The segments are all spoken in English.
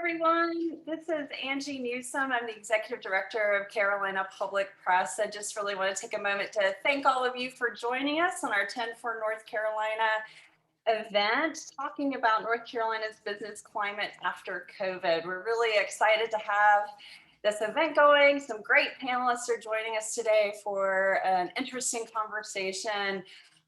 everyone. This is Angie Newsome. I'm the Executive Director of Carolina Public Press. I just really want to take a moment to thank all of you for joining us on our 10 for North Carolina event, talking about North Carolina's business climate after COVID. We're really excited to have this event going. Some great panelists are joining us today for an interesting conversation.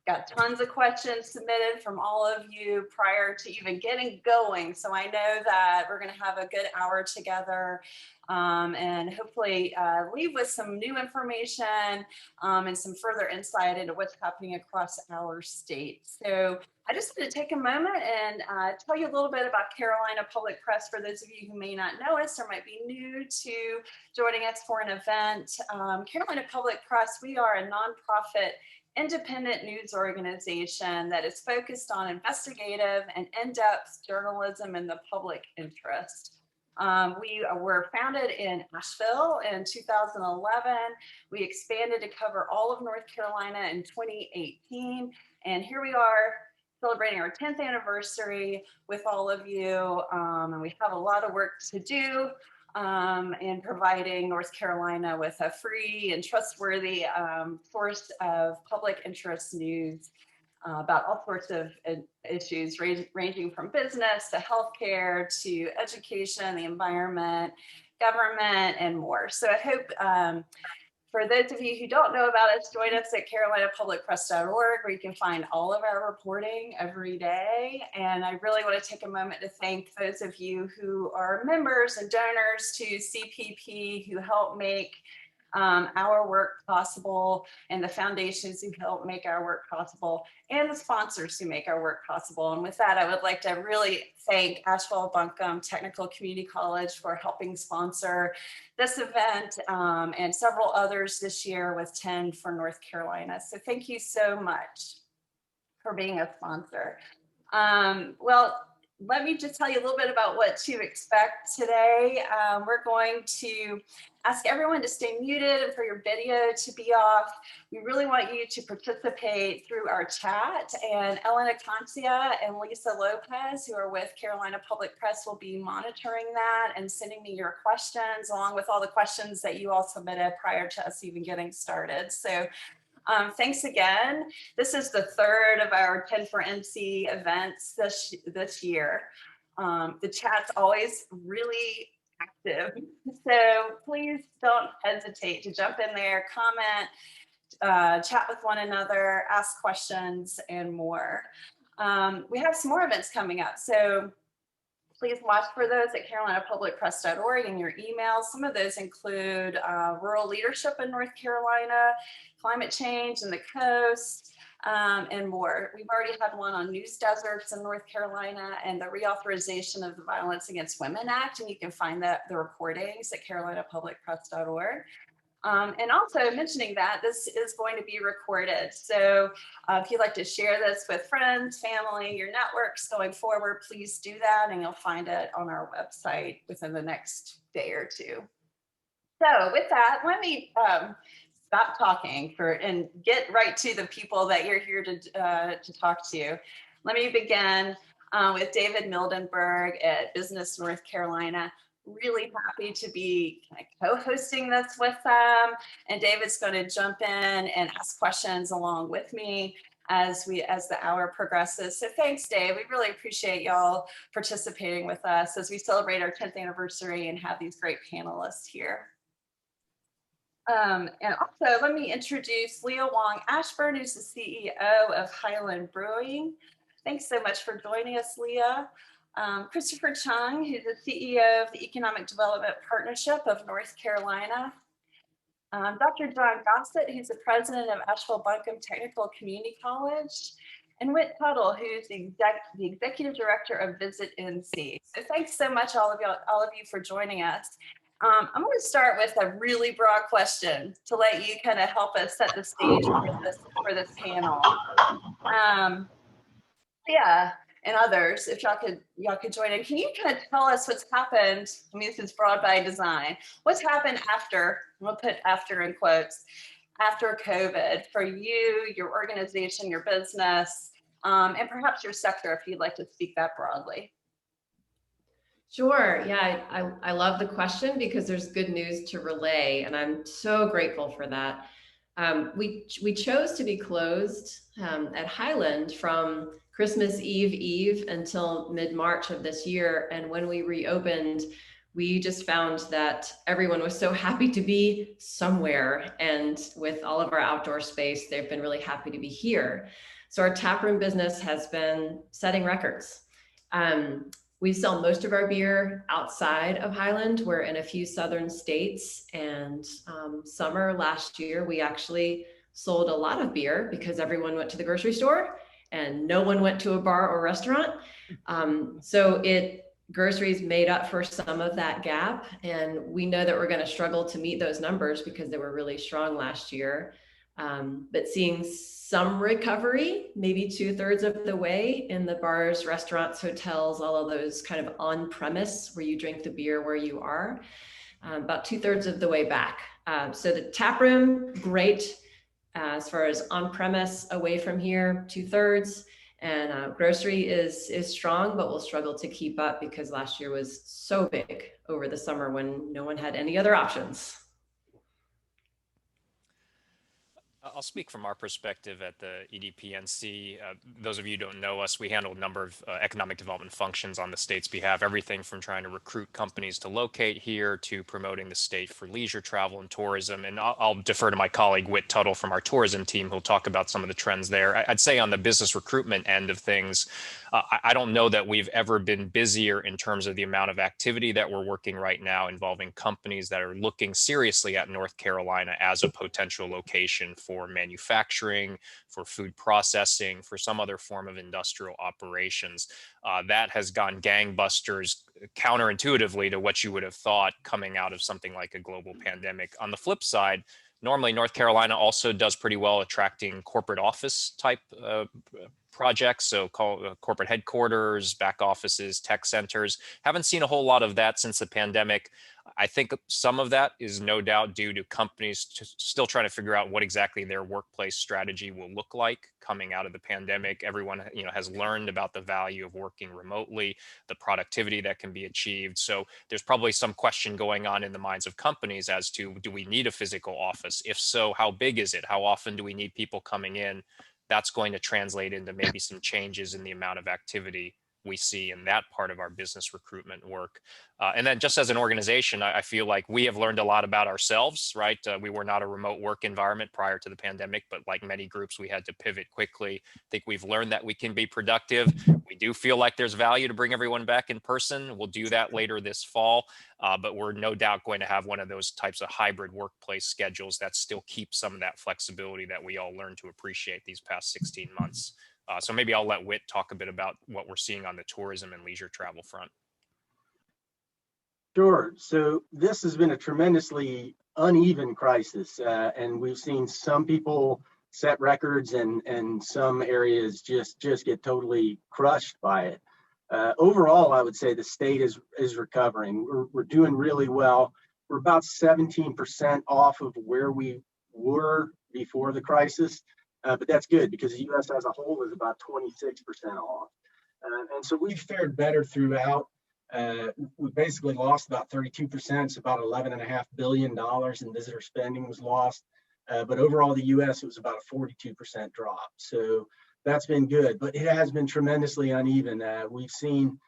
Got tons of questions submitted from all of you prior to even getting going. So I know that we're going to have a good hour together and hopefully leave with some new information and some further insight into what's happening across our state. So I just want to take a moment and tell you a little bit about Carolina Public Press for those of you who may not know us or might be new to joining us for an event. Carolina Public Press, we are a nonprofit independent news organization that is focused on investigative and in-depth journalism in the public interest. We were founded in Asheville in 2011. We expanded to cover all of North Carolina in 2018. And here we are celebrating our 10th anniversary with all of you. And we have a lot of work to do in providing North Carolina with a free and trustworthy source of public interest news about all sorts of issues ranging from business to healthcare to education, the environment, government, and more. So I hope for those of you who don't know about us, join us at carolinapublicpress.org, where you can find all of our reporting every day. And I really want to take a moment to thank those of you who are members and donors to CPP who help make our work possible, and the foundations who help make our work possible, and the sponsors who make our work possible. And with that, I would like to really thank Asheville Buncombe Technical Community College for helping sponsor this event and several others this year with 10 for North Carolina. So thank you so much for being a sponsor. Well, let me just tell you a little bit about what to expect today. We're going to ask everyone to stay muted and for your video to be off. We really want you to participate through our chat, and Elena Concia and Lisa Lopez, who are with Carolina Public Press, will be monitoring that and sending me your questions along with all the questions that you all submitted prior to us even getting started. So thanks again. This is the third of our 10 for NC events this year. The chat's always really active, so please don't hesitate to jump in there, comment, chat with one another, ask questions, and more. We have some more events coming up, so please watch for those at carolinapublicpress.org in your emails. Some of those include rural leadership in North Carolina, climate change and the coast, and more. We've already had one on news deserts in North Carolina and the reauthorization of the Violence Against Women Act, and you can find the recordings at carolinapublicpress.org. And also mentioning that this is going to be recorded. So if you'd like to share this with friends, family, your networks going forward, please do that. And you'll find it on our website within the next day or two. So with that, let me stop talking and get right to the people that you're here to talk to. Let me begin with David Mildenberg at Business North Carolina. Really happy to be co-hosting this with them, and David's going to jump in and ask questions along with me as the hour progresses. So thanks, Dave. We really appreciate y'all participating with us as we celebrate our 10th anniversary and have these great panelists here. And also, let me introduce Leah Wong Ashburn, who's the CEO of Highland Brewing. Thanks so much for joining us, Leah. Christopher Chung, who's the CEO of the Economic Development Partnership of North Carolina. Dr. John Gossett, who's the president of Asheville Buncombe Technical Community College. And Whit Tuttle, who's the executive director of Visit NC. So thanks so much, all of you for joining us. I'm going to start with a really broad question to let you kind of help us set the stage for this panel. Yeah. And others, if y'all could join in. Can you kind of tell us what's happened? I mean, this is broad by design. What's happened after, we'll put after in quotes, after COVID for you, your organization, your business, and perhaps your sector, if you'd like to speak that broadly. Sure. Yeah, I love the question because there's good news to relay, and I'm so grateful for that. We chose to be closed at Highland from Christmas Eve until mid-March of this year, and when we reopened, we just found that everyone was so happy to be somewhere, and with all of our outdoor space, they've been really happy to be here. So our taproom business has been setting records. Um, we sell most of our beer outside of Highland. We're in a few southern states, and summer last year, we actually sold a lot of beer because everyone went to the grocery store and no one went to a bar or restaurant. So groceries made up for some of that gap, and we know that we're going to struggle to meet those numbers because they were really strong last year. But seeing some recovery, maybe 2/3 of the way in the bars, restaurants, hotels, all of those kind of on-premise where you drink the beer where you are, about 2/3 of the way back. So the tap room, great. As far as on-premise away from here, 2/3. And grocery is strong, but we'll struggle to keep up because last year was so big over the summer when no one had any other options. I'll speak from our perspective at the EDPNC. Those of you who don't know us, we handle a number of economic development functions on the state's behalf, everything from trying to recruit companies to locate here to promoting the state for leisure travel and tourism. And I'll defer to my colleague, Whit Tuttle, from our tourism team, who'll talk about some of the trends there. I'd say on the business recruitment end of things, I don't know that we've ever been busier in terms of the amount of activity that we're working right now involving companies that are looking seriously at North Carolina as a potential location for manufacturing, for food processing, for some other form of industrial operations. That has gone gangbusters counterintuitively to what you would have thought coming out of something like a global pandemic. On the flip side, normally North Carolina also does pretty well attracting corporate office type projects, so corporate headquarters, back offices, tech centers. Haven't seen a whole lot of that since the pandemic. I think some of that is no doubt due to companies still trying to figure out what exactly their workplace strategy will look like coming out of the pandemic. Everyone, has learned about the value of working remotely, the productivity that can be achieved. So there's probably some question going on in the minds of companies as to, do we need a physical office? If so, how big is it? How often do we need people coming in? That's going to translate into maybe some changes in the amount of activity we see in that part of our business recruitment work. And then just as an organization, I feel like we have learned a lot about ourselves, right? We were not a remote work environment prior to the pandemic, but like many groups, we had to pivot quickly. I think we've learned that we can be productive. We do feel like there's value to bring everyone back in person. We'll do that later this fall, but we're no doubt going to have one of those types of hybrid workplace schedules that still keeps some of that flexibility that we all learned to appreciate these past 16 months. So maybe I'll let Whit talk a bit about what we're seeing on the tourism and leisure travel front. Sure. So this has been a tremendously uneven crisis, and we've seen some people set records and some areas just get totally crushed by it. Overall, I would say the state is recovering. We're doing really well. We're about 17% off of where we were before the crisis, but that's good because the U.S. as a whole is about 26% off. And so we've fared better throughout. We basically lost about 32%, so about $11.5 billion in visitor spending was lost. But overall, the U.S., it was about a 42% drop. So that's been good, but it has been tremendously uneven. We've seen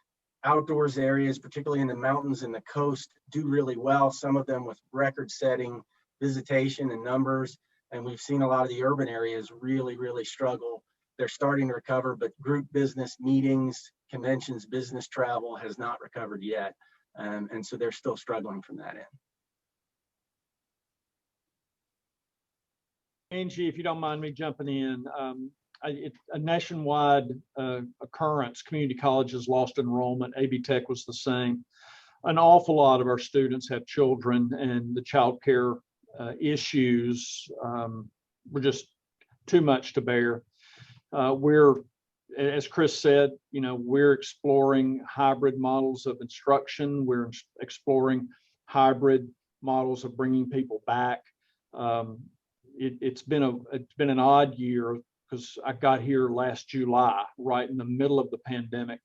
outdoors areas, particularly in the mountains and the coast, do really well, some of them with record-setting visitation and numbers. And we've seen a lot of the urban areas really struggle. They're starting to recover, but group business meetings, conventions, business travel has not recovered yet. And so they're still struggling from that end. Angie, if you don't mind me jumping in, it's a nationwide occurrence. Community colleges lost enrollment. AB Tech was the same. An awful lot of our students have children, and the child care issues were just too much to bear. We're, as Chris said, we're exploring hybrid models of instruction. We're exploring hybrid models of bringing people back. It's been an odd year because I got here last July, right in the middle of the pandemic,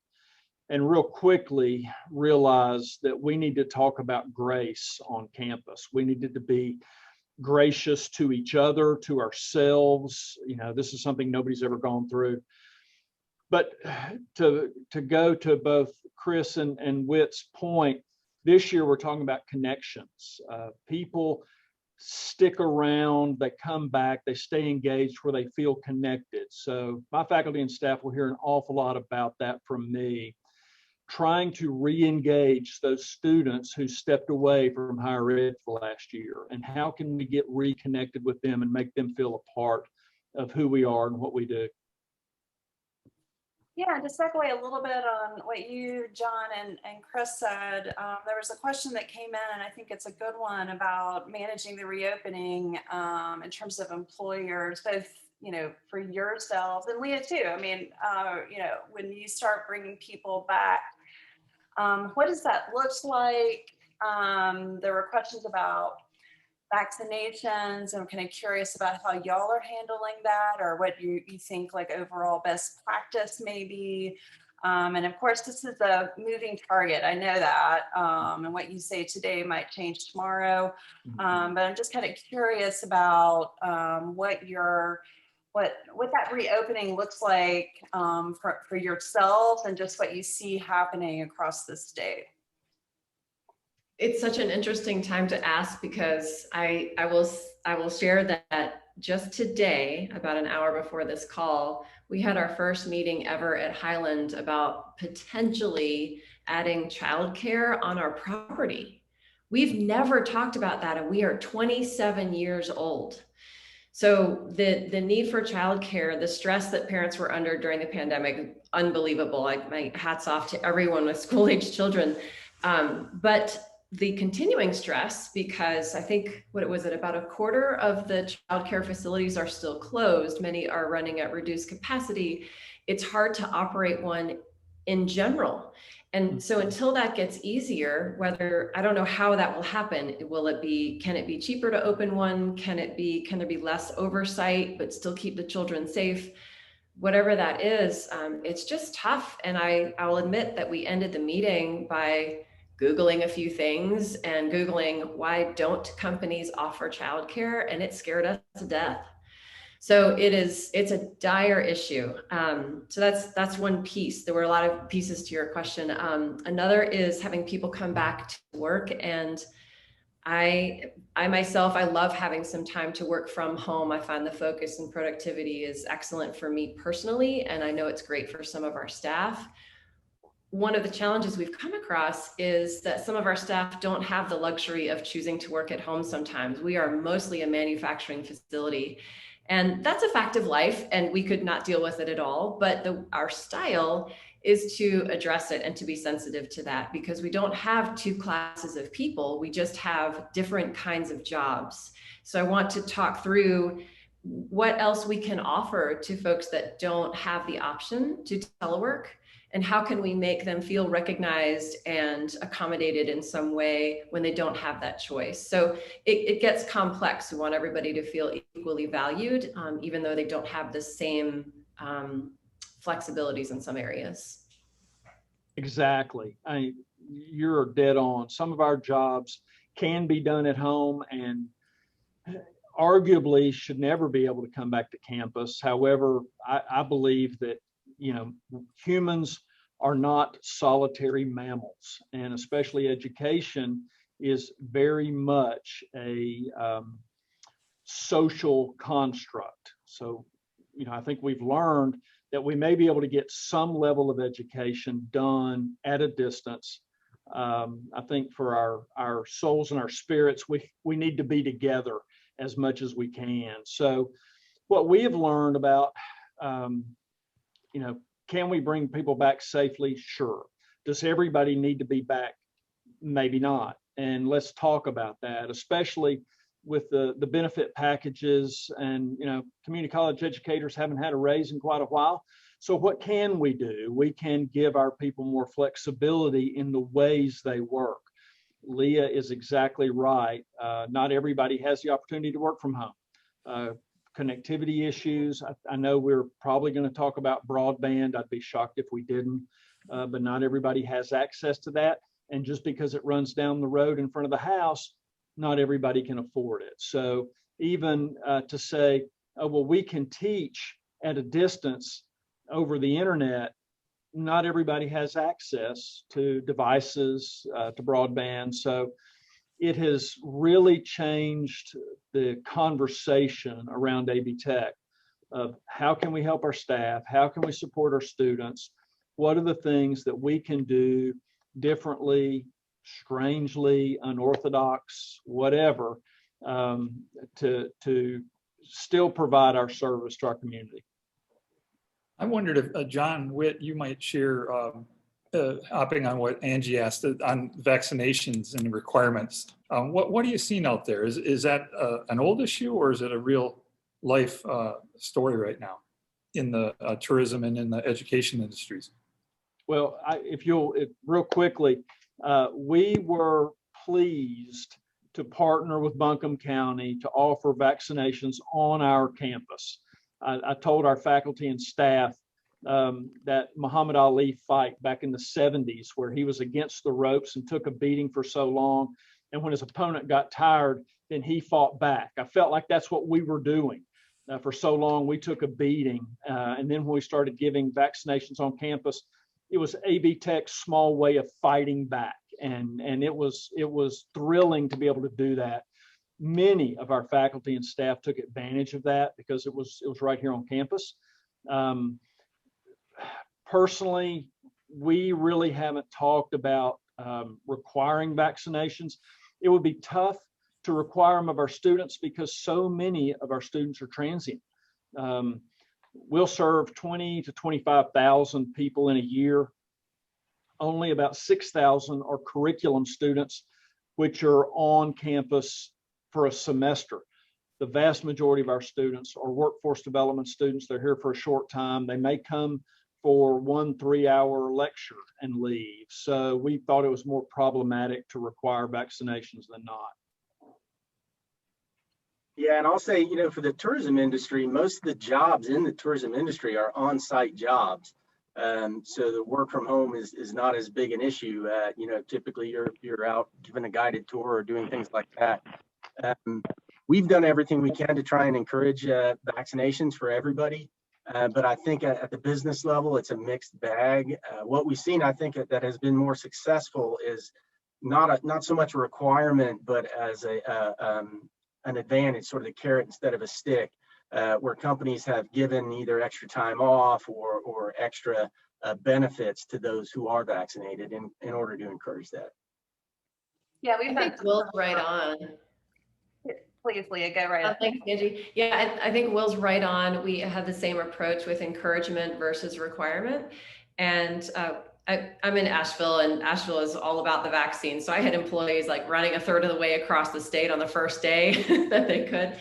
and real quickly realized that we need to talk about grace on campus. We needed to be gracious to each other, to ourselves. This is something nobody's ever gone through. But to go to both Chris and Whit's point, this year we're talking about connections. People stick around, they come back, they stay engaged where they feel connected. So my faculty and staff will hear an awful lot about that from me, trying to re-engage those students who stepped away from higher ed for last year, and how can we get reconnected with them and make them feel a part of who we are and what we do. Yeah, to segue a little bit on what you, John, and Chris said, there was a question that came in, and I think it's a good one, about managing the reopening in terms of employers, both, for yourselves and Leah too. I mean, when you start bringing people back, what does that look like? There were questions about vaccinations. I'm kind of curious about how y'all are handling that, or what you think like overall best practice maybe. And of course, this is a moving target. I know that, and what you say today might change tomorrow. But I'm just kind of curious about what that reopening looks like for yourselves, and just what you see happening across the state. It's such an interesting time to ask, because I will share that just today, about an hour before this call, we had our first meeting ever at Highland about potentially adding childcare on our property. We've never talked about that, and we are 27 years old. So the need for childcare, the stress that parents were under during the pandemic, unbelievable. Like, my hats off to everyone with school-age children. But the continuing stress, because I think, about a quarter of the childcare facilities are still closed. Many are running at reduced capacity. It's hard to operate one in general. And so until that gets easier, I don't know how that will happen. Can it be cheaper to open one? Can there be less oversight, but still keep the children safe? Whatever that is, it's just tough. And I'll admit that we ended the meeting by Googling a few things and Googling, why don't companies offer childcare? And it scared us to death. So it's a dire issue. So that's one piece. There were a lot of pieces to your question. Another is having people come back to work. And I myself, I love having some time to work from home. I find the focus and productivity is excellent for me personally, and I know it's great for some of our staff. One of the challenges we've come across is that some of our staff don't have the luxury of choosing to work at home sometimes. We are mostly a manufacturing facility, and that's a fact of life, and we could not deal with it at all. But our style is to address it and to be sensitive to that, because we don't have two classes of people. We just have different kinds of jobs. So I want to talk through what else we can offer to folks that don't have the option to telework, and how can we make them feel recognized and accommodated in some way when they don't have that choice. So it gets complex. We want everybody to feel equally valued, even though they don't have the same flexibilities in some areas. Exactly. You're dead on. Some of our jobs can be done at home and arguably should never be able to come back to campus. However, I believe that humans are not solitary mammals, and especially education is very much a social construct. So, I think we've learned that we may be able to get some level of education done at a distance. I think for our souls and our spirits, we need to be together as much as we can. So what we have learned about, can we bring people back safely? Sure. Does everybody need to be back? Maybe not. And let's talk about that, especially with the benefit packages. And, community college educators haven't had a raise in quite a while. So what can we do? We can give our people more flexibility in the ways they work. Leah is exactly right. Not everybody has the opportunity to work from home. Connectivity issues. I know we're probably going to talk about broadband. I'd be shocked if we didn't. but not everybody has access to that. And just because it runs down the road in front of the house, not everybody can afford it. So even to say, oh, well, we can teach at a distance over the internet, not everybody has access to devices, to broadband. So it has really changed the conversation around AB Tech of how can we help our staff? How can we support our students? What are the things that we can do differently, strangely, unorthodox, whatever, to still provide our service to our community? I wondered if John Witt, you might share, hopping on what Angie asked on vaccinations and requirements. What are you seeing out there? Is that an old issue, or is it a real life story right now in the tourism and in the education industries? Well, real quickly, we were pleased to partner with Buncombe County to offer vaccinations on our campus. I told our faculty and staff that Muhammad Ali fight back in the 70s, where he was against the ropes and took a beating for so long. And when his opponent got tired, then he fought back. I felt like that's what we were doing. For so long, we took a beating. And then when we started giving vaccinations on campus, it was AB Tech's small way of fighting back. And it was thrilling to be able to do that. Many of our faculty and staff took advantage of that because it was right here on campus. Personally, we really haven't talked about requiring vaccinations. It would be tough to require them of our students because so many of our students are transient. We'll serve 20 to 25,000 people in a year. Only about 6,000 are curriculum students, which are on campus for a semester. The vast majority of our students are workforce development students. They're here for a short time. They may come for 1 3-hour lecture and leave. So we thought it was more problematic to require vaccinations than not. Yeah, and I'll say, for the tourism industry, most of the jobs in the tourism industry are on-site jobs. So the work from home is not as big an issue. Typically you're out giving a guided tour or doing things like that. We've done everything we can to try and encourage vaccinations for everybody. But I think at the business level, it's a mixed bag. What we've seen, I think, that has been more successful is not so much a requirement, but as an advantage, sort of the carrot instead of a stick, where companies have given either extra time off or extra benefits to those who are vaccinated in order to encourage that. Yeah, we've I had think Will's right on. Please, Leah, go right ahead. Thanks, Angie. Yeah, I think Will's right on. We have the same approach with encouragement versus requirement. And I'm in Asheville, and Asheville is all about the vaccine. So I had employees like running a third of the way across the state on the first day that they could.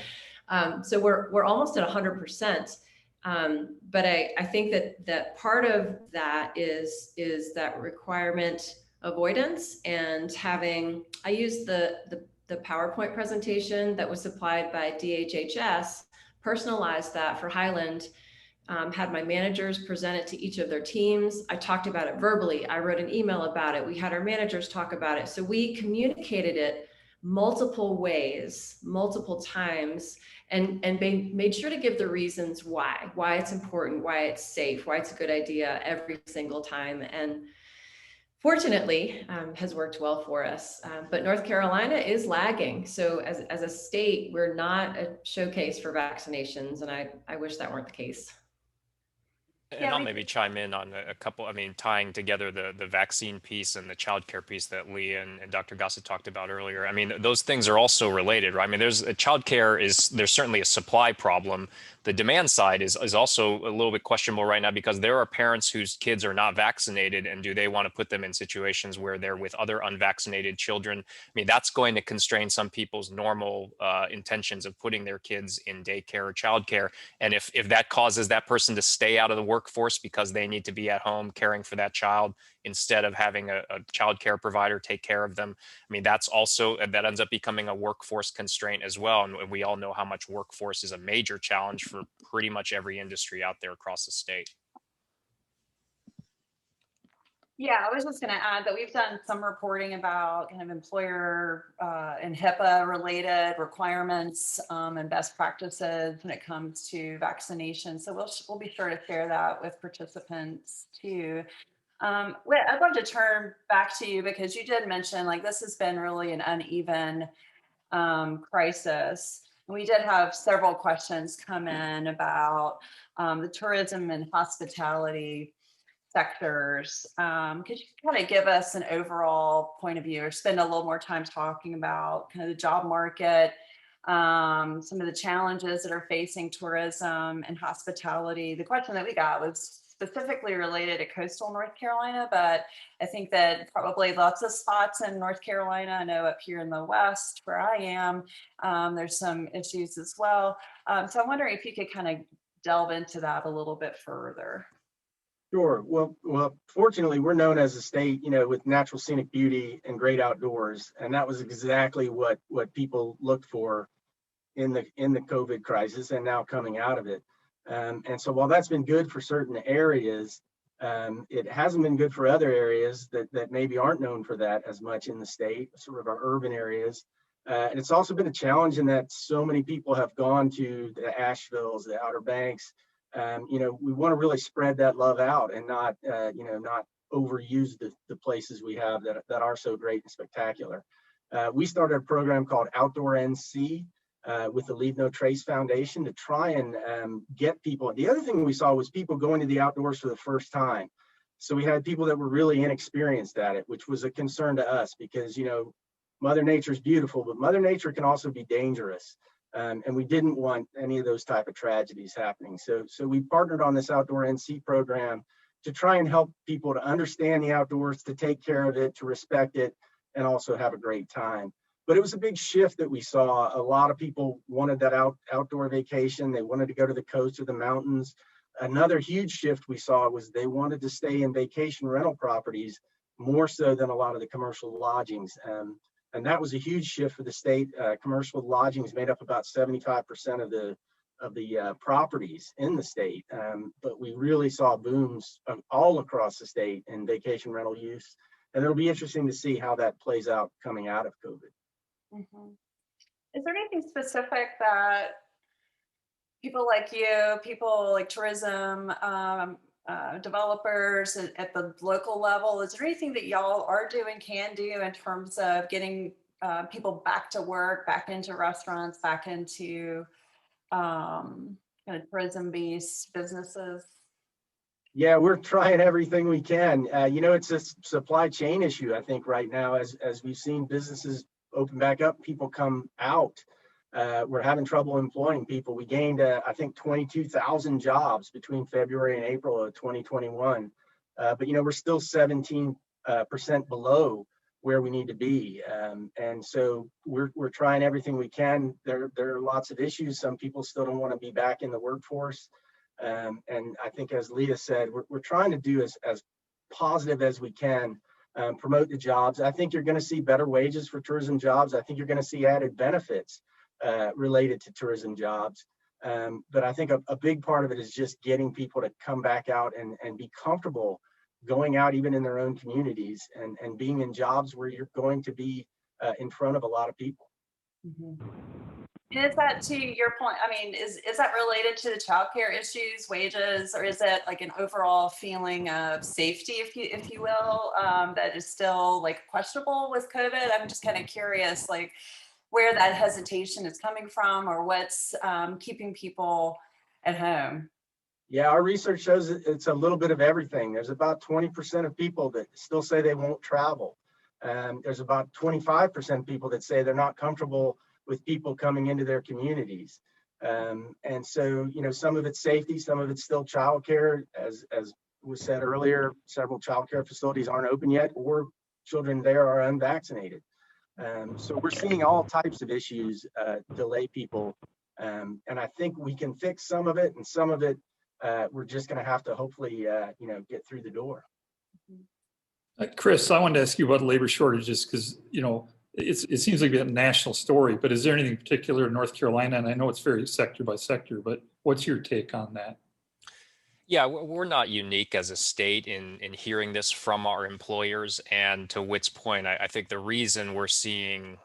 So we're almost at 100%. But I think that part of that is that requirement avoidance and having, I use the PowerPoint presentation that was supplied by DHHS, personalized that for Highland, had my managers present it to each of their teams. I talked about it verbally. I wrote an email about it. We had our managers talk about it. So we communicated it multiple ways, multiple times, and made sure to give the reasons why it's important, why it's safe, why it's a good idea every single time. And fortunately, has worked well for us. But North Carolina is lagging. So as a state, we're not a showcase for vaccinations. And I wish that weren't the case. And I'll maybe chime in on a couple, tying together the vaccine piece and the childcare piece that Leah and Dr. Gossett talked about earlier. Those things are also related, right? There's there's certainly a supply problem. The demand side is also a little bit questionable right now because there are parents whose kids are not vaccinated, and do they want to put them in situations where they're with other unvaccinated children? That's going to constrain some people's normal intentions of putting their kids in daycare or childcare. And if that causes that person to stay out of the workforce because they need to be at home caring for that child instead of having a child care provider take care of them, that ends up becoming a workforce constraint as well. And we all know how much workforce is a major challenge for pretty much every industry out there across the state. Yeah, I was just going to add that we've done some reporting about kind of employer and HIPAA related requirements and best practices when it comes to vaccination. So we'll be sure to share that with participants too. Whit, I'd love to turn back to you because you did mention like this has been really an uneven crisis. And we did have several questions come in about the tourism and hospitality sectors. Could you kind of give us an overall point of view or spend a little more time talking about kind of the job market, some of the challenges that are facing tourism and hospitality? The question that we got was specifically related to coastal North Carolina, but I think that probably lots of spots in North Carolina. I know up here in the West where I am, there's some issues as well. So I'm wondering if you could kind of delve into that a little bit further. Sure. Well, fortunately, we're known as a state, with natural scenic beauty and great outdoors, and that was exactly what people looked for in the COVID crisis, and now coming out of it. And so, while that's been good for certain areas, it hasn't been good for other areas that maybe aren't known for that as much in the state, sort of our urban areas. And it's also been a challenge in that so many people have gone to the Asheville's, the Outer Banks. We want to really spread that love out and not overuse the places we have that are so great and spectacular. We started a program called Outdoor NC with the Leave No Trace Foundation to try and get people. The other thing we saw was people going to the outdoors for the first time. So we had people that were really inexperienced at it, which was a concern to us because, Mother Nature is beautiful, but Mother Nature can also be dangerous. And we didn't want any of those type of tragedies happening. So we partnered on this Outdoor NC program to try and help people to understand the outdoors, to take care of it, to respect it, and also have a great time. But it was a big shift that we saw. A lot of people wanted that outdoor vacation. They wanted to go to the coast or the mountains. Another huge shift we saw was they wanted to stay in vacation rental properties more so than a lot of the commercial lodgings. And that was a huge shift for the state. Commercial lodgings made up about 75% of the properties in the state. But we really saw booms all across the state in vacation rental use. And it'll be interesting to see how that plays out coming out of COVID. Mm-hmm. Is there anything specific that people like you, people like tourism, developers at the local level, is there anything that y'all are doing, can do in terms of getting people back to work, back into restaurants, back into kind of tourism-based businesses? Yeah, we're trying everything we can. It's a supply chain issue, I think, right now, as we've seen businesses open back up, people come out. We're having trouble employing people. We gained, I think, 22,000 jobs between February and April of 2021. But, we're still 17% below where we need to be. And so we're trying everything we can. There are lots of issues. Some people still don't want to be back in the workforce. And I think, as Leah said, we're trying to do as positive as we can, promote the jobs. I think you're going to see better wages for tourism jobs. I think you're going to see added benefits related to tourism jobs. But I think a big part of it is just getting people to come back out and be comfortable going out even in their own communities and being in jobs where you're going to be in front of a lot of people. Mm-hmm. And is that, to your point, I mean, is that related to the childcare issues, wages, or is it like an overall feeling of safety, if you will, that is still like questionable with COVID? I'm just kind of curious, like where that hesitation is coming from or what's keeping people at home. Yeah, our research shows it's a little bit of everything. There's about 20% of people that still say they won't travel. There's about 25% of people that say they're not comfortable with people coming into their communities. And so, some of it's safety, some of it's still childcare. As was said earlier, several childcare facilities aren't open yet, or children there are unvaccinated. So we're seeing all types of issues delay people. And I think we can fix some of it, and some of it we're just going to have to hopefully, get through the door. Chris, I wanted to ask you about labor shortages because, it seems like a national story, but is there anything particular in North Carolina? And I know it's very sector by sector, but what's your take on that? Yeah, we're not unique as a state in hearing this from our employers. And to Whit's point, I think the reason we're seeing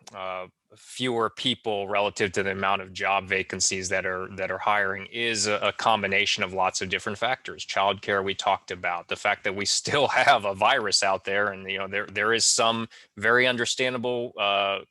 fewer people relative to the amount of job vacancies that are hiring is a combination of lots of different factors. Childcare, we talked about, the fact that we still have a virus out there, and there is some very understandable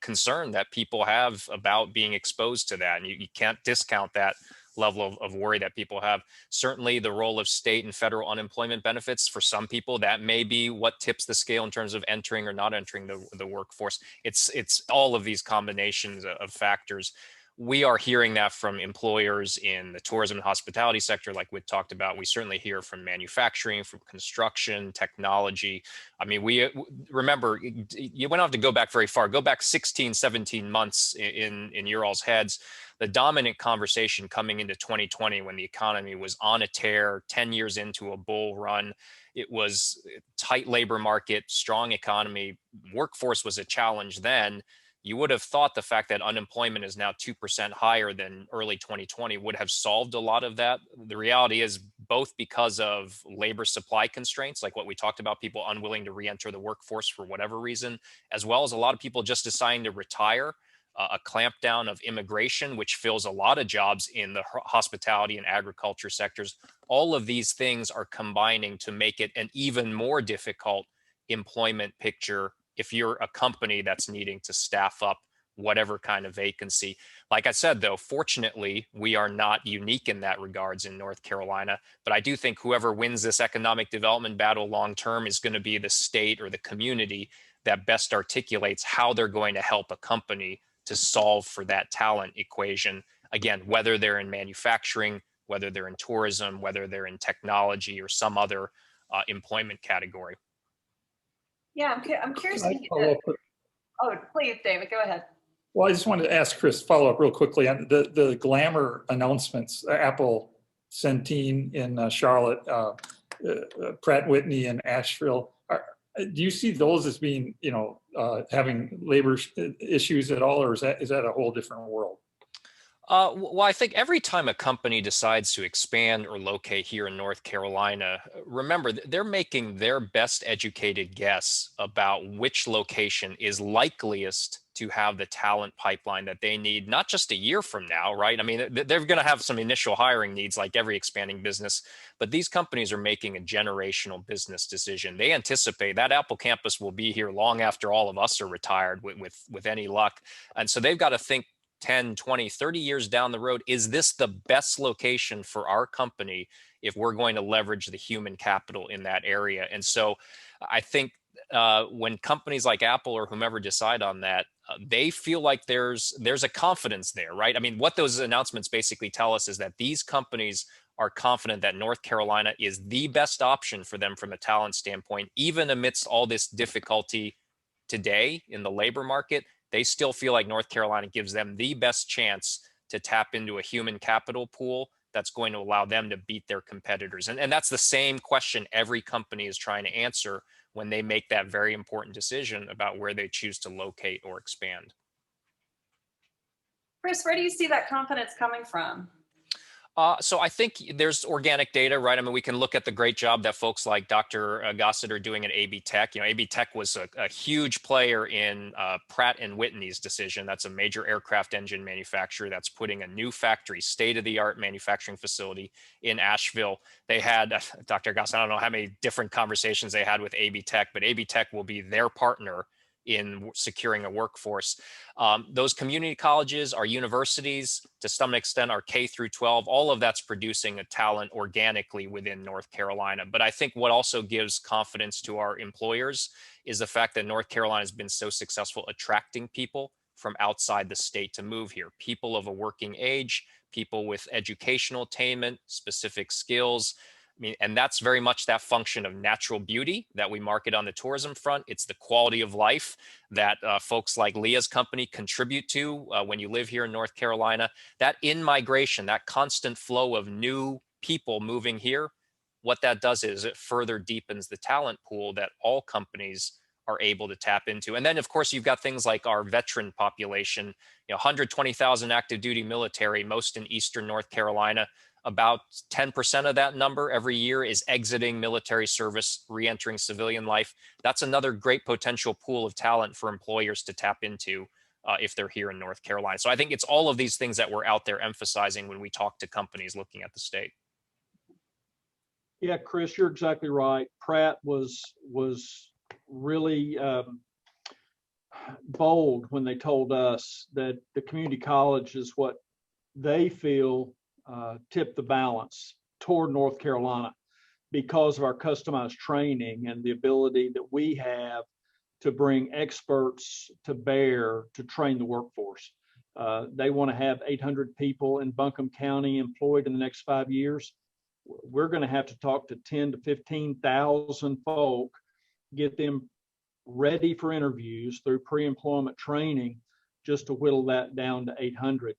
concern that people have about being exposed to that, and you can't discount that level of worry that people have. Certainly the role of state and federal unemployment benefits for some people, that may be what tips the scale in terms of entering or not entering the workforce. It's all of these combinations of factors. We are hearing that from employers in the tourism and hospitality sector, like we talked about. We certainly hear from manufacturing, from construction, technology. I mean, we remember, you don't have to go back very far. Go back 16, 17 months in your all's heads. The dominant conversation coming into 2020, when the economy was on a tear, 10 years into a bull run, it was tight labor market, strong economy, workforce was a challenge then. You would have thought the fact that unemployment is now 2% higher than early 2020 would have solved a lot of that. The reality is, both because of labor supply constraints, like what we talked about, people unwilling to re-enter the workforce for whatever reason, as well as a lot of people just deciding to retire, a clampdown of immigration, which fills a lot of jobs in the hospitality and agriculture sectors. All of these things are combining to make it an even more difficult employment picture if you're a company that's needing to staff up whatever kind of vacancy. Like I said, though, fortunately, we are not unique in that regards in North Carolina. But I do think whoever wins this economic development battle long term is going to be the state or the community that best articulates how they're going to help a company to solve for that talent equation. Again, whether they're in manufacturing, whether they're in tourism, whether they're in technology or some other employment category. Yeah, I'm curious. Can I follow up? Oh, please, David, go ahead. Well, I just wanted to ask Chris, follow up real quickly on the glamour announcements. Apple, Centene in Charlotte, Pratt Whitney in Asheville. Do you see those as being, having labor issues at all, or is that a whole different world? Well, I think every time a company decides to expand or locate here in North Carolina, remember, they're making their best educated guess about which location is likeliest to have the talent pipeline that they need, not just a year from now, right? I mean, they're going to have some initial hiring needs like every expanding business, but these companies are making a generational business decision. They anticipate that Apple campus will be here long after all of us are retired with any luck. And so they've got to think 10, 20, 30 years down the road, is this the best location for our company if we're going to leverage the human capital in that area? And so I think when companies like Apple or whomever decide on that, they feel like there's a confidence there, right? I mean, what those announcements basically tell us is that these companies are confident that North Carolina is the best option for them from a talent standpoint, even amidst all this difficulty today in the labor market. They still feel like North Carolina gives them the best chance to tap into a human capital pool that's going to allow them to beat their competitors. And that's the same question every company is trying to answer when they make that very important decision about where they choose to locate or expand. Chris, where do you see that confidence coming from? So I think there's organic data, right? I mean, we can look at the great job that folks like Dr. Gossett are doing at AB Tech. AB Tech was a huge player in Pratt and Whitney's decision. That's a major aircraft engine manufacturer that's putting a new factory, state-of-the-art manufacturing facility in Asheville. They had, Dr. Gossett, I don't know how many different conversations they had with AB Tech, but AB Tech will be their partner in securing a workforce. Those community colleges, our universities, to some extent, our K through 12, all of that's producing a talent organically within North Carolina. But I think what also gives confidence to our employers is the fact that North Carolina has been so successful attracting people from outside the state to move here, people of a working age, people with educational attainment, specific skills. I mean, and that's very much that function of natural beauty that we market on the tourism front. It's the quality of life that folks like Leah's company contribute to when you live here in North Carolina. That in-migration, that constant flow of new people moving here, what that does is it further deepens the talent pool that all companies are able to tap into. And then, of course, you've got things like our veteran population, 120,000 active duty military, most in Eastern North Carolina. about 10% of that number every year is exiting military service, re-entering civilian life. That's another great potential pool of talent for employers to tap into if they're here in North Carolina. So I think it's all of these things that we're out there emphasizing when we talk to companies looking at the state. Yeah, Chris, you're exactly right. Pratt was really bold when they told us that the community college is what they feel tipped the balance toward North Carolina because of our customized training and the ability that we have to bring experts to bear to train the workforce. They want to have 800 people in Buncombe County employed in the next 5 years. We're going to have to talk to 10 to 15,000 folk, get them ready for interviews through pre-employment training, just to whittle that down to 800.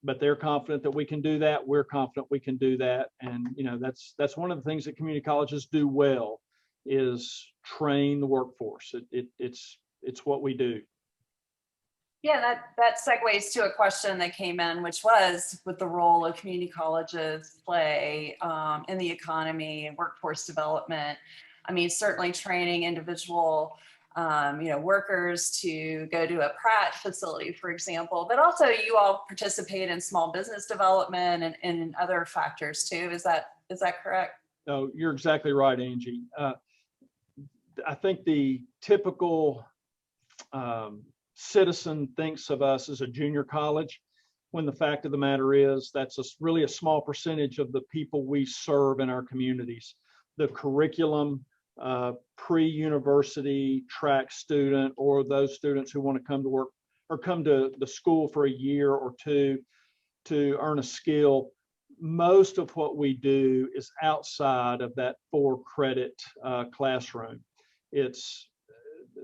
But they're confident that we can do that. We're confident we can do that. And that's one of the things that community colleges do well, is train the workforce. It's what we do. Yeah, that segues to a question that came in, which was with the role of community colleges play in the economy and workforce development. I mean, certainly training individual workers to go to a Pratt facility, for example, but also you all participate in small business development and other factors too. Is that correct? No, you're exactly right, Angie. I think the typical citizen thinks of us as a junior college, when the fact of the matter is that's really a small percentage of the people we serve in our communities. The curriculum, pre-university track student, or those students who want to come to work or come to the school for a year or two to earn a skill, most of what we do is outside of that 4-credit classroom. It's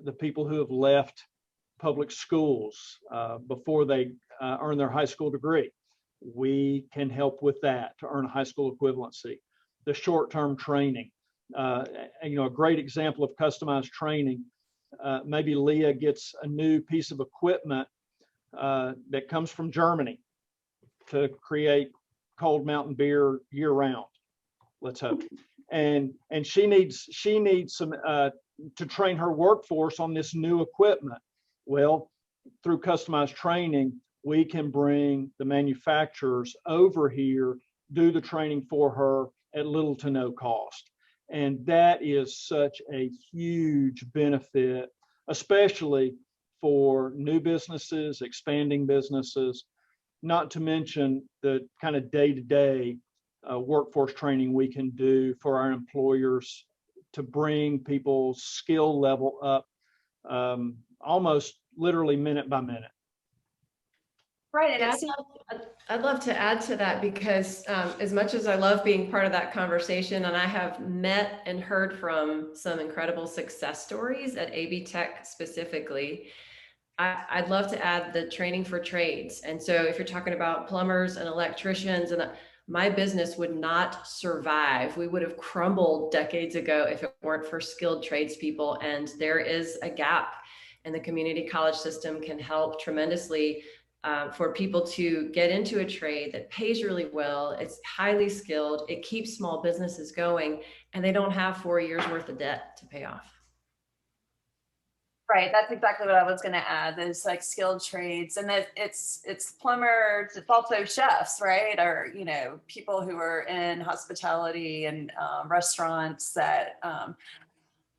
the people who have left public schools before they earn their high school degree. We can help with that to earn a high school equivalency. The short-term training, a great example of customized training. Maybe Leah gets a new piece of equipment that comes from Germany to create cold mountain beer year-round. Let's hope. And she needs some to train her workforce on this new equipment. Well, through customized training, we can bring the manufacturers over here, do the training for her at little to no cost. And that is such a huge benefit, especially for new businesses, expanding businesses, not to mention the kind of day-to-day workforce training we can do for our employers to bring people's skill level up almost literally minute by minute. Right. Yeah, I'd love to add to that, because as much as I love being part of that conversation, and I have met and heard from some incredible success stories at AB Tech specifically, I'd love to add the training for trades. And so if you're talking about plumbers and electricians, and my business would not survive. We would have crumbled decades ago if it weren't for skilled tradespeople. And there is a gap, and the community college system can help tremendously for people to get into a trade that pays really well. It's highly skilled. It keeps small businesses going, and they don't have 4 years worth of debt to pay off. Right. That's exactly what I was going to add. There's like skilled trades, and that it's plumbers. It's also chefs, right? Or, people who are in hospitality and restaurants that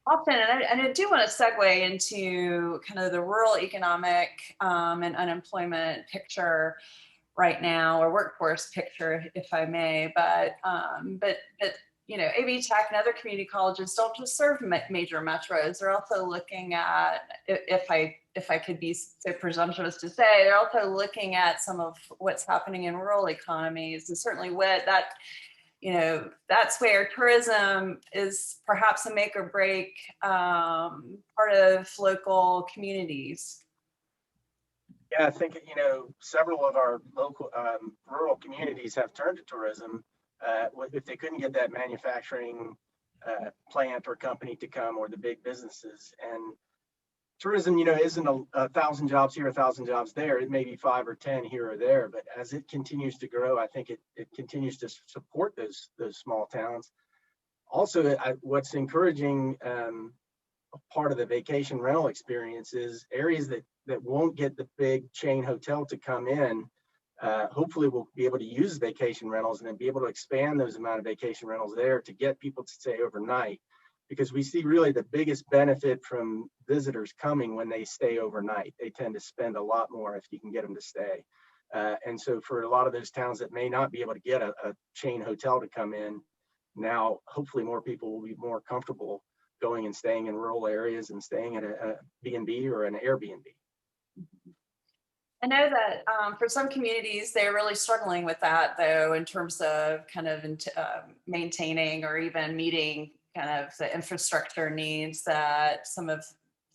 often, and I do want to segue into kind of the rural economic and unemployment picture right now, or workforce picture, if I may. But AB Tech and other community colleges don't just serve major metros. They're also looking at, if I could be so presumptuous to say, they're also looking at some of what's happening in rural economies, and certainly that's where tourism is perhaps a make or break part of local communities. Yeah, I think, several of our local rural communities have turned to tourism if they couldn't get that manufacturing plant or company to come, or the big businesses. And tourism, you know, isn't a thousand jobs here, a thousand jobs there. It may be 5 or 10 here or there, but as it continues to grow, I think it continues to support those small towns. Also, what's encouraging part of the vacation rental experience is areas that won't get the big chain hotel to come in. Hopefully, we'll be able to use vacation rentals and then be able to expand those amount of vacation rentals there to get people to stay overnight. Because we see really the biggest benefit from visitors coming when they stay overnight. They tend to spend a lot more if you can get them to stay. And so for a lot of those towns that may not be able to get a chain hotel to come in, now hopefully more people will be more comfortable going and staying in rural areas and staying at a B&B or an Airbnb. I know that for some communities, they're really struggling with that, though, in terms of kind of maintaining or even meeting kind of the infrastructure needs that some of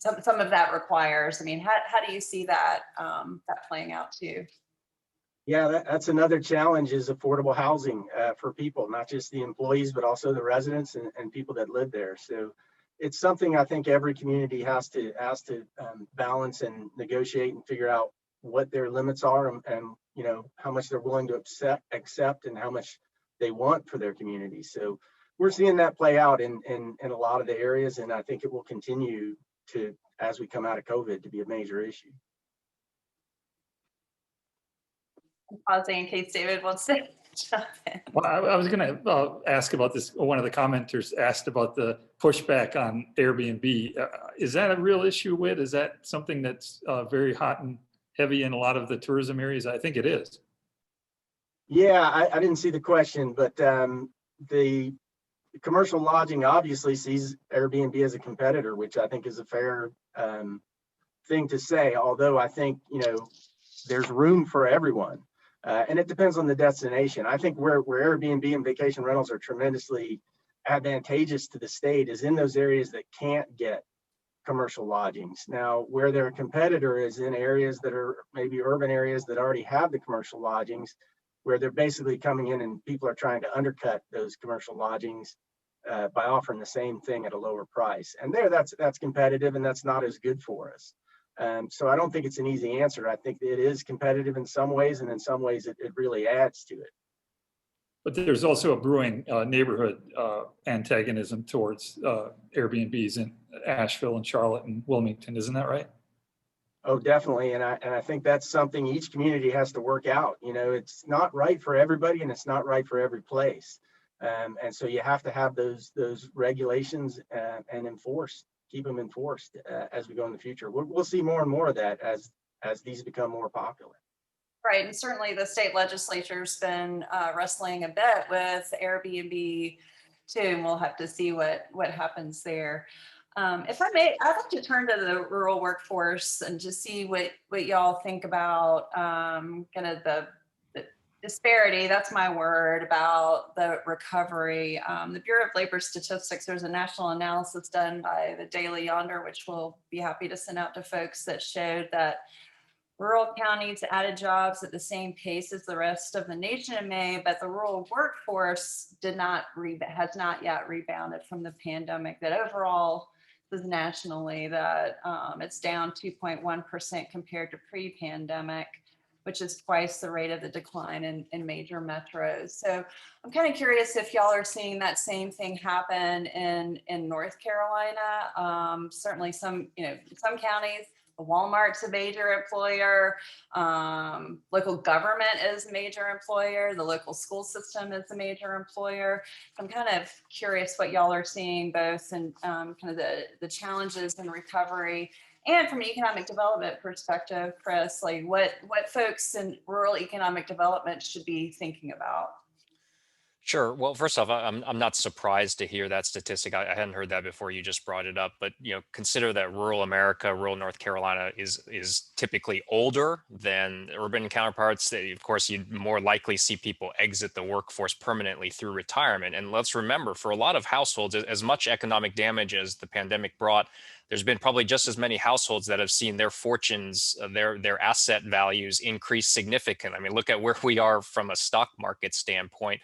that requires. I mean, how do you see that that playing out too? Yeah, that's another challenge, is affordable housing for people, not just the employees, but also the residents and people that live there. So it's something I think every community has to balance and negotiate and figure out what their limits are and you know, how much they're willing to accept and how much they want for their community. So we're seeing that play out in a lot of the areas, and I think it will continue to, as we come out of COVID, to be a major issue. I'm pausing in case David wants to jump in. Well, I was going to ask about this. One of the commenters asked about the pushback on Airbnb. Is that a real issue, Whit? Is that something that's very hot and heavy in a lot of the tourism areas? I think it is. Yeah, I didn't see the question, but the commercial lodging obviously sees Airbnb as a competitor, which I think is a fair thing to say. Although I think, you know, there's room for everyone. And it depends on the destination. I think where Airbnb and vacation rentals are tremendously advantageous to the state is in those areas that can't get commercial lodgings. Now, where their competitor is in areas that are maybe urban areas that already have the commercial lodgings, where they're basically coming in and people are trying to undercut those commercial lodgings by offering the same thing at a lower price. And that's competitive, and that's not as good for us. So I don't think it's an easy answer. I think it is competitive in some ways, and in some ways it really adds to it. But there's also a brewing neighborhood antagonism towards Airbnbs in Asheville and Charlotte and Wilmington. Isn't that right? Oh, definitely. And I think that's something each community has to work out. You know, it's not right for everybody, and it's not right for every place. And so you have to have those regulations and keep them enforced as we go in the future. We'll see more and more of that as these become more popular. Right, and certainly the state legislature's been wrestling a bit with Airbnb too, and we'll have to see what happens there. If I may, I'd like to turn to the rural workforce and just see what y'all think about kind of the disparity, that's my word, about the recovery. The Bureau of Labor Statistics, there's a national analysis done by the Daily Yonder, which we'll be happy to send out to folks, that showed that rural counties added jobs at the same pace as the rest of the nation in May, but the rural workforce has not yet rebounded from the pandemic. That overall, this is nationally, that it's down 2.1% compared to pre-pandemic, which is twice the rate of the decline in major metros. So I'm kind of curious if y'all are seeing that same thing happen in North Carolina. Certainly some counties, the Walmart's a major employer, local government is a major employer, the local school system is a major employer. I'm kind of curious what y'all are seeing, both in kind of the challenges in recovery and from an economic development perspective. Chris, like what folks in rural economic development should be thinking about? Sure. Well, first off, I'm not surprised to hear that statistic. I hadn't heard that before you just brought it up. But consider that rural America, rural North Carolina is typically older than urban counterparts. Of course, you'd more likely see people exit the workforce permanently through retirement. And let's remember, for a lot of households, as much economic damage as the pandemic brought, there's been probably just as many households that have seen their fortunes, their asset values increase significantly. I mean, look at where we are from a stock market standpoint.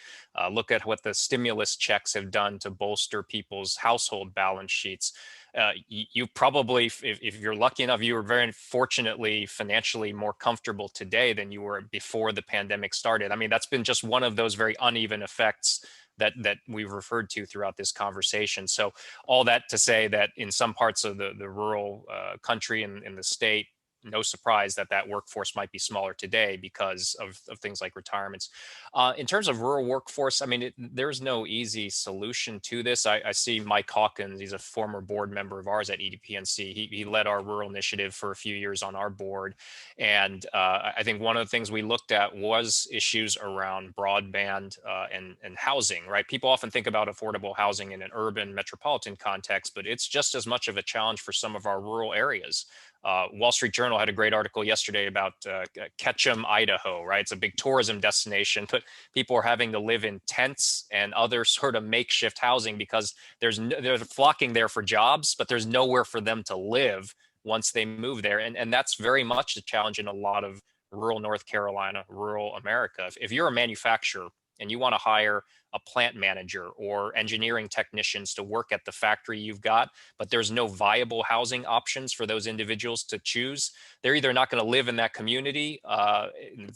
Look at what the stimulus checks have done to bolster people's household balance sheets. you probably, if you're lucky enough, you were very fortunately financially more comfortable today than you were before the pandemic started. I mean, that's been just one of those very uneven effects that we've referred to throughout this conversation. So all that to say that in some parts of the rural country and in the state, no surprise that that workforce might be smaller today because of things like retirements. In terms of rural workforce, I mean, there's no easy solution to this. I see Mike Hawkins, he's a former board member of ours at EDPNC. He led our rural initiative for a few years on our board. And I think one of the things we looked at was issues around broadband and housing, right? People often think about affordable housing in an urban metropolitan context, but it's just as much of a challenge for some of our rural areas. Wall Street Journal had a great article yesterday about Ketchum, Idaho, right? It's a big tourism destination, but people are having to live in tents and other sort of makeshift housing because they're flocking there for jobs, but there's nowhere for them to live once they move there. And that's very much a challenge in a lot of rural North Carolina, rural America. If you're a manufacturer and you want to hire a plant manager or engineering technicians to work at the factory you've got, but there's no viable housing options for those individuals to choose, they're either not going to live in that community,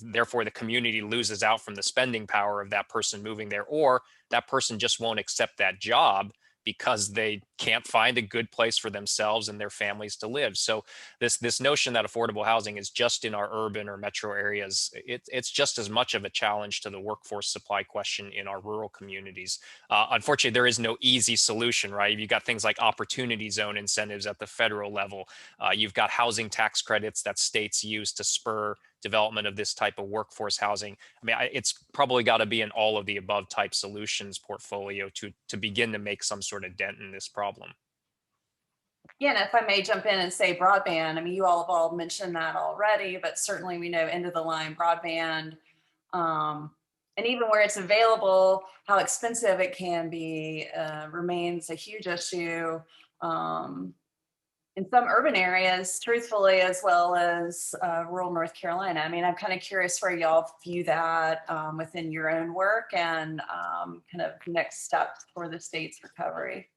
therefore the community loses out from the spending power of that person moving there, or that person just won't accept that job because they can't find a good place for themselves and their families to live. So this notion that affordable housing is just in our urban or metro areas, it's just as much of a challenge to the workforce supply question in our rural communities. Unfortunately, there is no easy solution, right? You've got things like opportunity zone incentives at the federal level. You've got housing tax credits that states use to spur development of this type of workforce housing. I mean, it's probably got to be an all of the above type solutions portfolio to begin to make some sort of dent in this problem. Yeah, and if I may jump in and say broadband, I mean, you all have all mentioned that already, but certainly we know end of the line broadband, and even where it's available, how expensive it can be remains a huge issue in some urban areas, truthfully, as well as rural North Carolina. I mean, I'm kind of curious where y'all view that within your own work and kind of next steps for the state's recovery.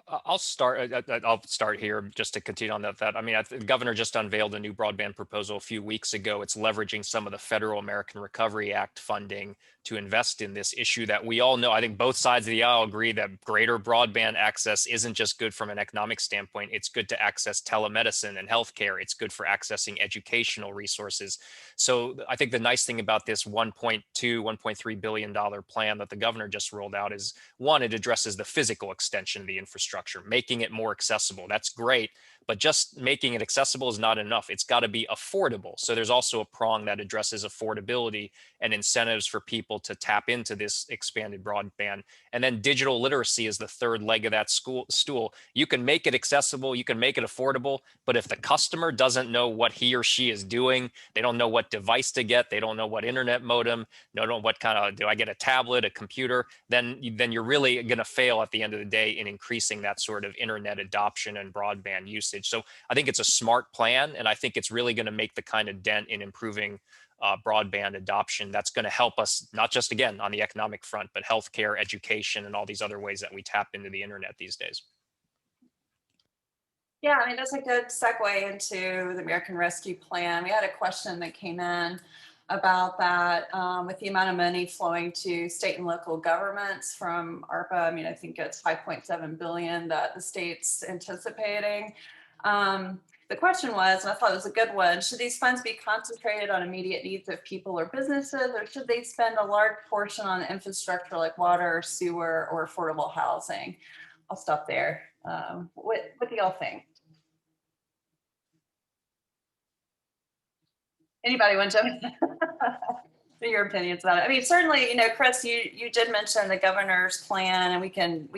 I'll start here just to continue on that. I mean, the governor just unveiled a new broadband proposal a few weeks ago. It's leveraging some of the federal American Recovery Act funding to invest in this issue that we all know. I think both sides of the aisle agree that greater broadband access isn't just good from an economic standpoint. It's good to access telemedicine and healthcare. It's good for accessing educational resources. So I think the nice thing about this $1.3 billion plan that the governor just rolled out is, one, it addresses the physical extension of the infrastructure, making it more accessible. That's great. But just making it accessible is not enough. It's got to be affordable. So there's also a prong that addresses affordability and incentives for people to tap into this expanded broadband. And then digital literacy is the third leg of that stool. You can make it accessible, you can make it affordable, but if the customer doesn't know what he or she is doing, they don't know what device to get, they don't know what internet modem, don't know what kind of, do I get a tablet, a computer, then you're really going to fail at the end of the day in increasing that sort of internet adoption and broadband usage. So I think it's a smart plan, and I think it's really going to make the kind of dent in improving broadband adoption that's going to help us, not just again on the economic front, but healthcare, education, and all these other ways that we tap into the internet these days. Yeah, I mean, that's a good segue into the American Rescue Plan. We had a question that came in about that with the amount of money flowing to state and local governments from ARPA. I mean, I think it's 5.7 billion that the state's anticipating. The question was, and I thought it was a good one, should these funds be concentrated on immediate needs of people or businesses, or should they spend a large portion on infrastructure like water, sewer, or affordable housing? I'll stop there. What do y'all think? Anybody want to jump in? Your opinions about it? I mean, certainly, you know, Chris, you did mention the governor's plan, and we